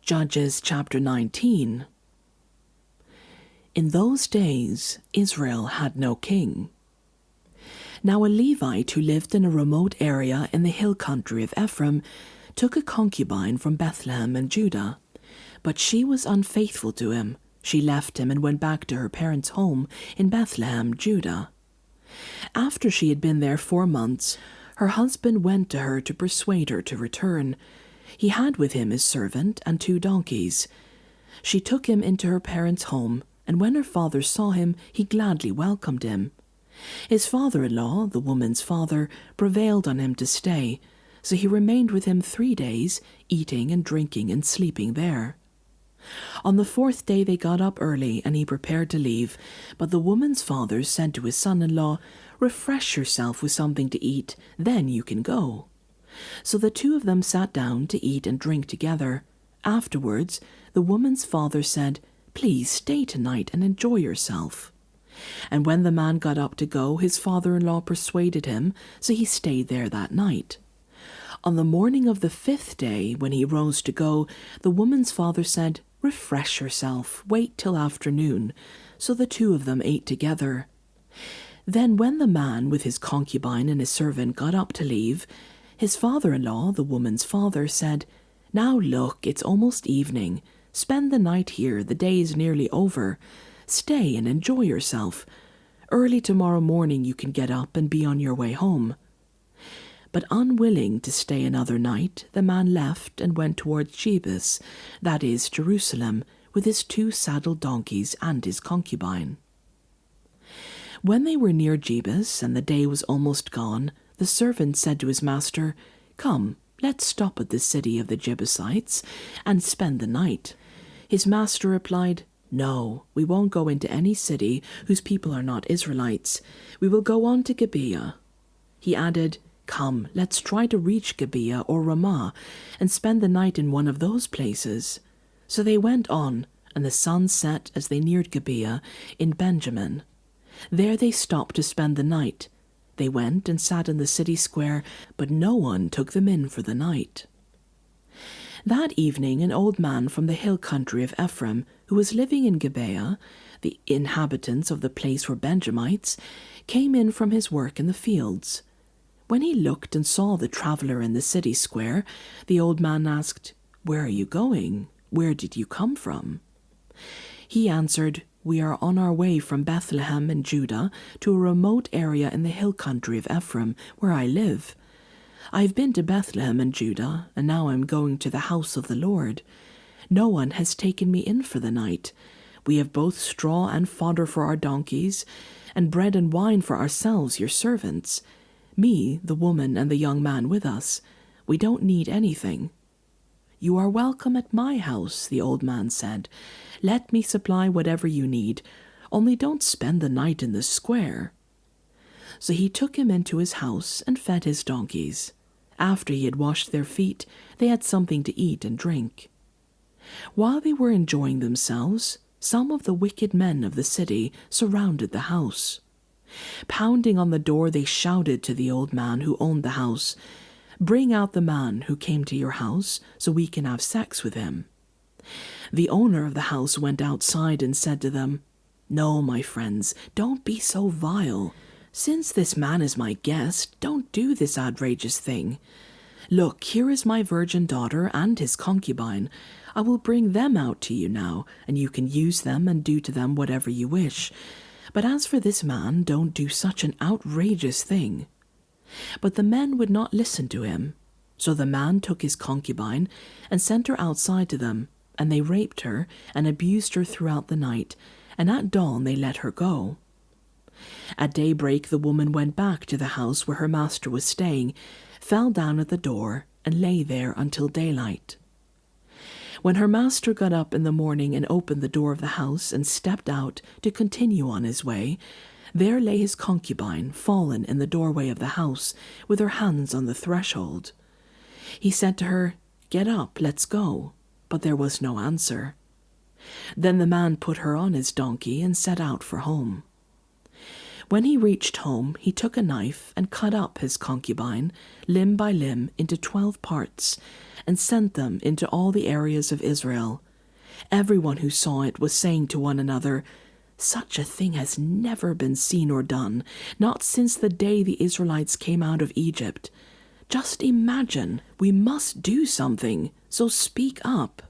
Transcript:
Judges chapter 19. In those days, Israel had no king. Now a Levite who lived in a remote area in the hill country of Ephraim took a concubine from Bethlehem in Judah. But she was unfaithful to him. She left him and went back to her parents' home in Bethlehem, Judah. After she had been there 4 months, her husband went to her to persuade her to return. He had with him his servant and 2 donkeys. She took him into her parents' home, and when her father saw him, he gladly welcomed him. His father-in-law, the woman's father, prevailed on him to stay, so he remained with him 3 days, eating and drinking and sleeping there. On the 4th day they got up early, and he prepared to leave, but the woman's father said to his son-in-law, "Refresh yourself with something to eat, then you can go." So the 2 of them sat down to eat and drink together. Afterwards, the woman's father said, "Please stay tonight and enjoy yourself." And when the man got up to go, his father-in-law persuaded him, so he stayed there that night. On the morning of the 5th day, when he rose to go, the woman's father said, "Refresh yourself, wait till afternoon." So the 2 of them ate together. Then when the man with his concubine and his servant got up to leave, his father-in-law, the woman's father, said, "Now look, it's almost evening. Spend the night here, the day is nearly over. Stay and enjoy yourself. Early tomorrow morning you can get up and be on your way home." But unwilling to stay another night, the man left and went towards Jebus, that is, Jerusalem, with his 2 saddled donkeys and his concubine. When they were near Jebus, and the day was almost gone, the servant said to his master, "Come, let's stop at the city of the Jebusites and spend the night." His master replied, "No, we won't go into any city whose people are not Israelites. We will go on to Gibeah." He added, "Come, let's try to reach Gibeah or Ramah and spend the night in one of those places." So they went on, and the sun set as they neared Gibeah in Benjamin. There they stopped to spend the night. They went and sat in the city square, but no one took them in for the night. That evening an old man from the hill country of Ephraim, who was living in Gibeah, the inhabitants of the place were Benjamites, came in from his work in the fields. When he looked and saw the traveller in the city square, the old man asked, "Where are you going? Where did you come from?" He answered, "We are on our way from Bethlehem in Judah to a remote area in the hill country of Ephraim, where I live. I have been to Bethlehem in Judah, and now I am going to the house of the Lord. No one has taken me in for the night. We have both straw and fodder for our donkeys, and bread and wine for ourselves, your servants. Me, the woman, and the young man with us. We don't need anything." "You are welcome at my house," the old man said. "Let me supply whatever you need, only don't spend the night in the square." So he took him into his house and fed his donkeys. After he had washed their feet, they had something to eat and drink. While they were enjoying themselves, some of the wicked men of the city surrounded the house. Pounding on the door, they shouted to the old man who owned the house, "Bring out the man who came to your house so we can have sex with him." The owner of the house went outside and said to them, "No, my friends, don't be so vile. Since this man is my guest, don't do this outrageous thing. Look, here is my virgin daughter and his concubine. I will bring them out to you now, and you can use them and do to them whatever you wish. But as for this man, don't do such an outrageous thing." But the men would not listen to him. So the man took his concubine and sent her outside to them, and they raped her and abused her throughout the night, and at dawn they let her go. At daybreak the woman went back to the house where her master was staying, fell down at the door, and lay there until daylight. When her master got up in the morning and opened the door of the house and stepped out to continue on his way, there lay his concubine, fallen in the doorway of the house, with her hands on the threshold. He said to her, "Get up, let's go." But there was no answer. Then the man put her on his donkey and set out for home. When he reached home, he took a knife and cut up his concubine, limb by limb, into 12 parts, and sent them into all the areas of Israel. Everyone who saw it was saying to one another, "Such a thing has never been seen or done, not since the day the Israelites came out of Egypt. Just imagine, we must do something, so speak up."